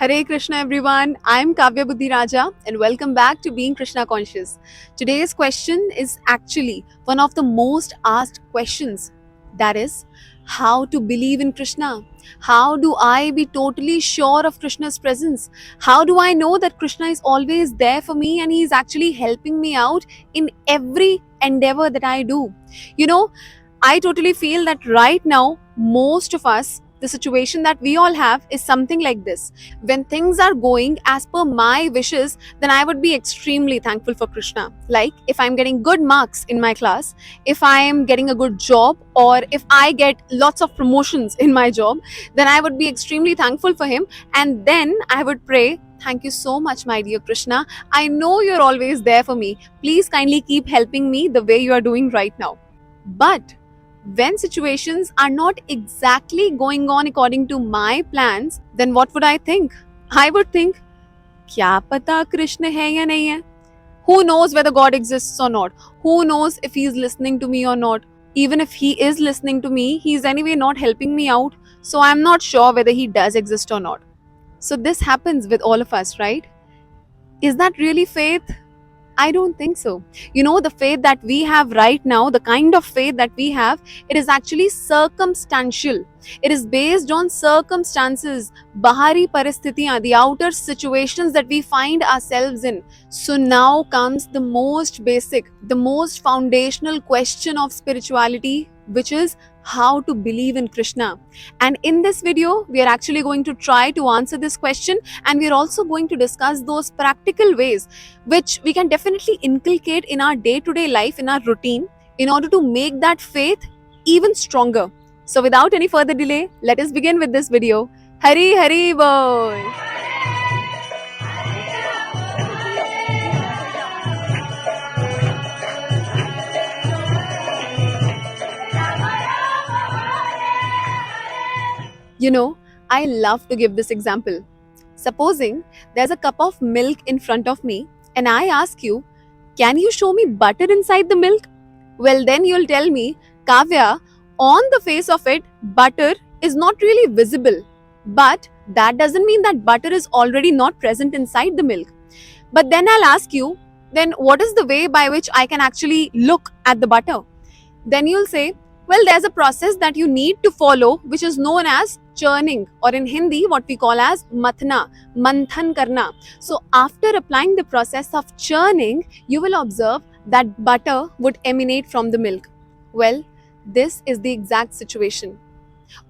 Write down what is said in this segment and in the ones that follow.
Hare Krishna everyone, I'm Kavya Budhiraja and welcome back to Being Krishna Conscious. Today's question is actually one of the most asked questions, that is, how to believe in Krishna. How do I be totally sure of Krishna's presence? How do I know that Krishna is always there for me and he is actually helping me out in every endeavor that I do? I totally feel that right now, most of us, the situation that we all have is something like this. When things are going as per my wishes, then I would be extremely thankful for Krishna. Like if I'm getting good marks in my class, if I am getting a good job, or if I get lots of promotions in my job, then I would be extremely thankful for him. And then I would pray, thank you so much, my dear Krishna. I know you're always there for me. Please kindly keep helping me the way you are doing right now. But when situations are not exactly going on according to my plans, then what would I think? I would think, kya pata Krishna hai ya nahi hai? Who knows whether God exists or not? Who knows if he is listening to me or not? Even if he is listening to me, he is anyway not helping me out. So I'm not sure whether he does exist or not. So this happens with all of us, right? Is that really faith? I don't think so. The faith that we have right now, the kind of faith that we have, it is actually circumstantial. It is based on circumstances, bahari paristitiyan, the outer situations that we find ourselves in. So now comes the most basic, the most foundational question of spirituality, which is how to believe in Krishna. And in this video, we are actually going to try to answer this question, and we are also going to discuss those practical ways which we can definitely inculcate in our day-to-day life, in our routine, in order to make that faith even stronger. So without any further delay, let us begin with this video. Hari Hari Bol! I love to give this example. Supposing there's a cup of milk in front of me and I ask you, can you show me butter inside the milk? Well, then you'll tell me, Kavya, on the face of it, butter is not really visible. But that doesn't mean that butter is already not present inside the milk. But then I'll ask you, then what is the way by which I can actually look at the butter? Then you'll say, well, there's a process that you need to follow, which is known as churning, or in Hindi, what we call as mathna, manthan karna. So after applying the process of churning, you will observe that butter would emanate from the milk. Well, this is the exact situation.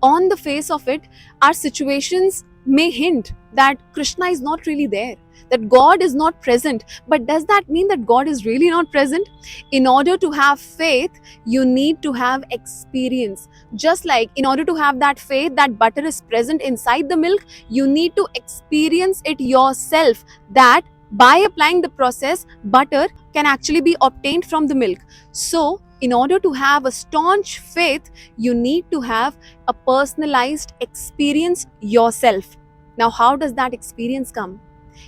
On the face of it, our situations may hint that Krishna is not really there, that God is not present. But does that mean that God is really not present? In order to have faith, you need to have experience. Just like in order to have that faith that butter is present inside the milk, you need to experience it yourself, that by applying the process, butter can actually be obtained from the milk. So, in order to have a staunch faith, you need to have a personalized experience yourself. Now, how does that experience come?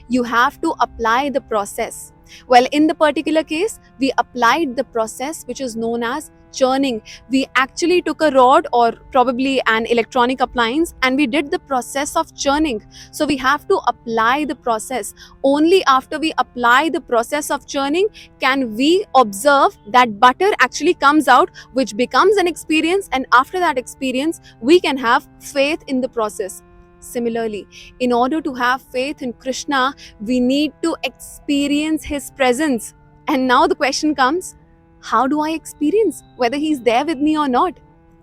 You have to apply the process. Well, in the particular case, we applied the process which is known as churning. We actually took a rod or probably an electronic appliance and we did the process of churning. So we have to apply the process. Only after we apply the process of churning can we observe that butter actually comes out, which becomes an experience, and after that experience, we can have faith in the process. Similarly, in order to have faith in Krishna, we need to experience his presence. And now the question comes, how do I experience whether he's there with me or not?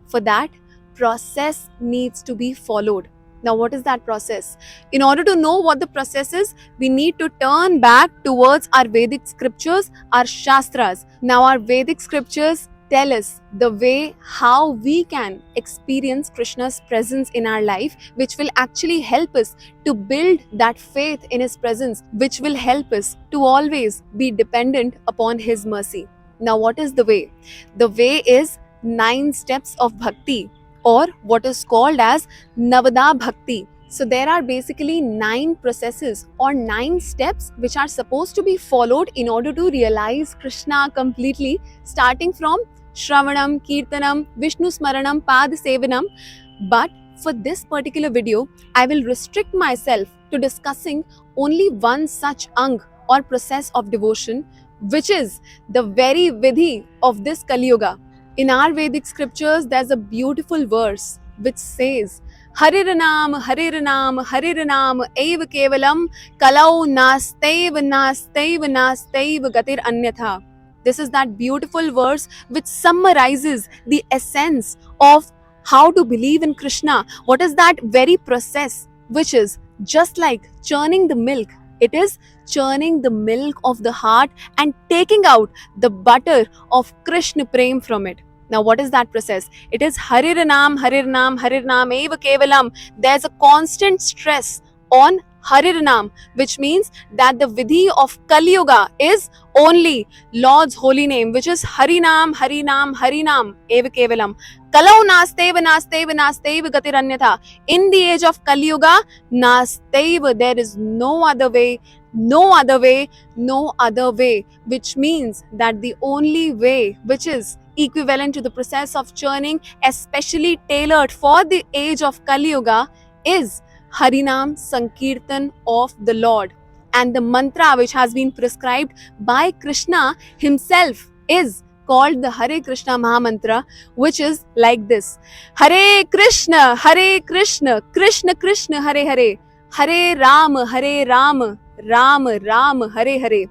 For that, process needs to be followed. Now, what is that process? In order to know what the process is, we need to turn back towards our Vedic scriptures, our Shastras. Now, our Vedic scriptures tell us the way how we can experience Krishna's presence in our life, which will actually help us to build that faith in his presence, which will help us to always be dependent upon his mercy. Now, what is the way? The way is 9 steps of bhakti, or what is called as Navada Bhakti. So there are basically 9 processes or 9 steps which are supposed to be followed in order to realize Krishna completely, starting from Shravanam, Kirtanam, Vishnu Smaranam, Pad Sevanam. But for this particular video, I will restrict myself to discussing only one such ang or process of devotion, which is the very vidhi of this Kali Yuga. In our Vedic scriptures, there's a beautiful verse which says, Hariranam, Hariranam, Hariranam, Eva Kevalam, Kalau Nastev, Nastev, Nastev, Gatir Anyatha. This is that beautiful verse which summarizes the essence of how to believe in Krishna. What is that very process, which is just like churning the milk. It is churning the milk of the heart and taking out the butter of Krishna Prem from it. Now, what is that process? It is Hariranam, Hariranam, Hariranam, Eva Kevalam. There's a constant stress on Hariranam, which means that the vidhi of Kali Yuga is only Lord's holy name, which is Harinam, Harinam, Harinam, Eva Kevalam. Kalau Nasteva, Nasteva, Nasteva, Gatiranyatha. In the age of Kali Yuga, Nasteva, there is no other way, no other way, no other way, which means that the only way which is equivalent to the process of churning, especially tailored for the age of Kali Yuga, is Harinam Sankirtan of the Lord. And the mantra which has been prescribed by Krishna himself is called the Hare Krishna Mahamantra, which is like this: Hare Krishna, Krishna Krishna, Hare Hare, Hare Ram, Ram Ram, Hare Hare.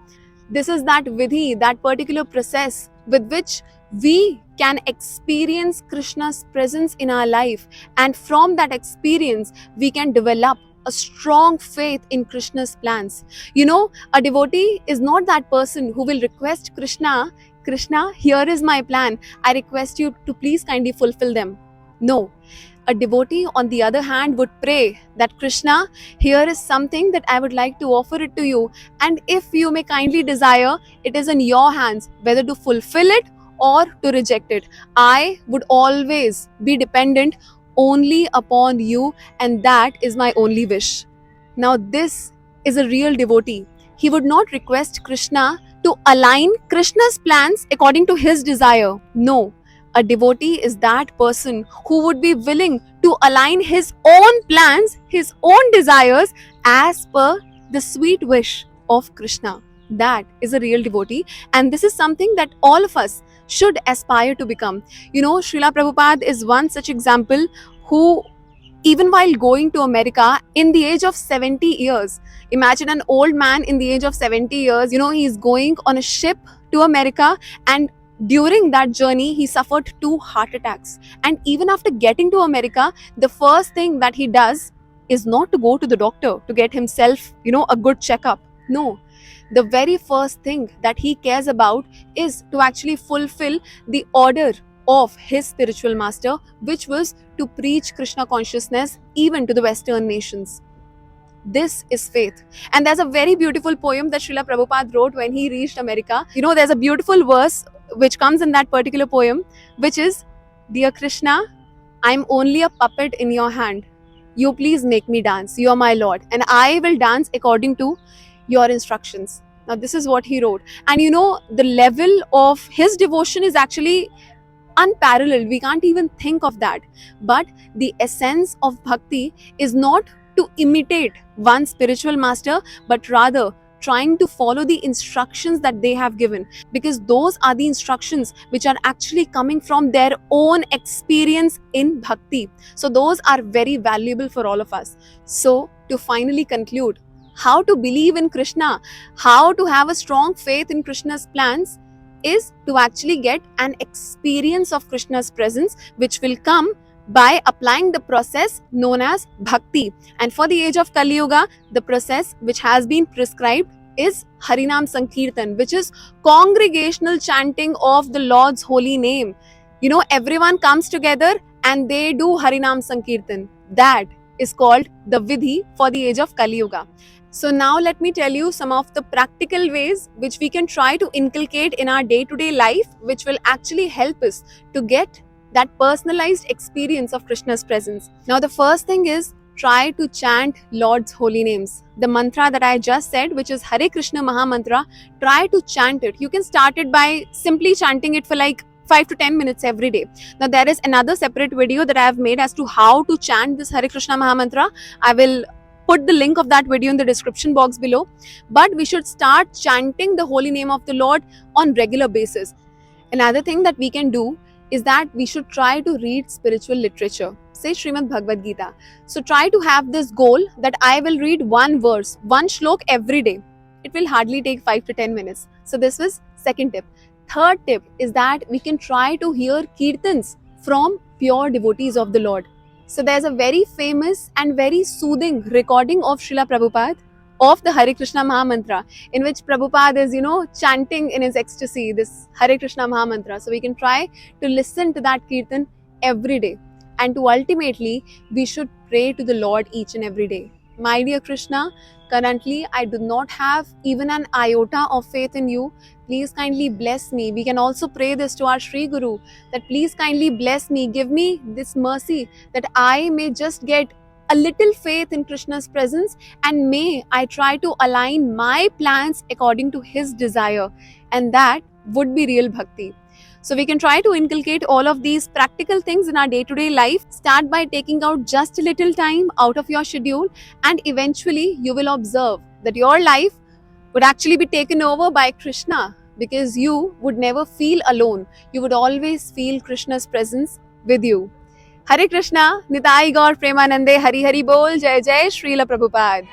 This is that vidhi, that particular process with which we can experience Krishna's presence in our life, and from that experience we can develop a strong faith in Krishna's plans. You know, a devotee is not that person who will request Krishna, Krishna, here is my plan, I request you to please kindly fulfill them. No. A devotee, on the other hand, would pray that Krishna, here is something that I would like to offer it to you, and if you may kindly desire, it is in your hands whether to fulfill it or to reject it. I would always be dependent only upon you, and that is my only wish. Now, this is a real devotee. He would not request Krishna to align Krishna's plans according to his desire. No. A devotee is that person who would be willing to align his own plans, his own desires, as per the sweet wish of Krishna. That is a real devotee, and this is something that all of us should aspire to become. You know, Srila Prabhupada is one such example who, even while going to America in the age of 70 years, imagine an old man in the age of 70 years, you know, he's going on a ship to America, and during that journey, he suffered 2 heart attacks. And even after getting to America, the first thing that he does is not to go to the doctor to get himself, you know, a good checkup. No. The very first thing that he cares about is to actually fulfill the order of his spiritual master, which was to preach Krishna consciousness even to the Western nations. This is faith. And there's a very beautiful poem that Srila Prabhupada wrote when he reached America. You know, there's a beautiful verse which comes in that particular poem, which is, Dear Krishna, I'm only a puppet in your hand. You please make me dance. You are my Lord, and I will dance according to your instructions. Now, this is what he wrote. And you know, the level of his devotion is actually unparalleled. We can't even think of that. But the essence of bhakti is not to imitate one spiritual master, but rather trying to follow the instructions that they have given, because those are the instructions which are actually coming from their own experience in bhakti. So those are very valuable for all of us. So to finally conclude, how to believe in Krishna, how to have a strong faith in Krishna's plans, is to actually get an experience of Krishna's presence, which will come by applying the process known as bhakti. And for the age of Kali Yuga, the process which has been prescribed is Harinam Sankirtan, which is congregational chanting of the Lord's holy name. You know, everyone comes together and they do Harinam Sankirtan. That is called the Vidhi for the age of Kali Yuga. So now let me tell you some of the practical ways which we can try to inculcate in our day-to-day life, which will actually help us to get that personalized experience of Krishna's presence. Now, the first thing is, try to chant Lord's holy names. The mantra that I just said, which is Hare Krishna Mahamantra, try to chant it. You can start it by simply chanting it for like 5 to 10 minutes every day. Now there is another separate video that I have made as to how to chant this Hare Krishna Mahamantra. I will put the link of that video in the description box below. But we should start chanting the holy name of the Lord on regular basis. Another thing that we can do is that we should try to read spiritual literature, say Srimad Bhagavad Gita. So try to have this goal that I will read one verse, one shlok every day. It will hardly take 5 to 10 minutes. So this was second tip. Third tip is that we can try to hear kirtans from pure devotees of the Lord. So there's a very famous and very soothing recording of Srila Prabhupada of the Hare Krishna Mahamantra, in which Prabhupada is, chanting in his ecstasy this Hare Krishna Mahamantra. So we can try to listen to that kirtan every day. And to ultimately, we should pray to the Lord each and every day. My dear Krishna, currently I do not have even an iota of faith in you. Please kindly bless me. We can also pray this to our Sri Guru, that please kindly bless me, give me this mercy that I may just get a little faith in Krishna's presence, and may I try to align my plans according to his desire, and that would be real bhakti. So we can try to inculcate all of these practical things in our day-to-day life. Start by taking out just a little time out of your schedule, and eventually you will observe that your life would actually be taken over by Krishna, because you would never feel alone. You would always feel Krishna's presence with you. Hare Krishna, Nitai Gaur Premanande, Hari Hari Bol, Jai Jai Srila Prabhupada.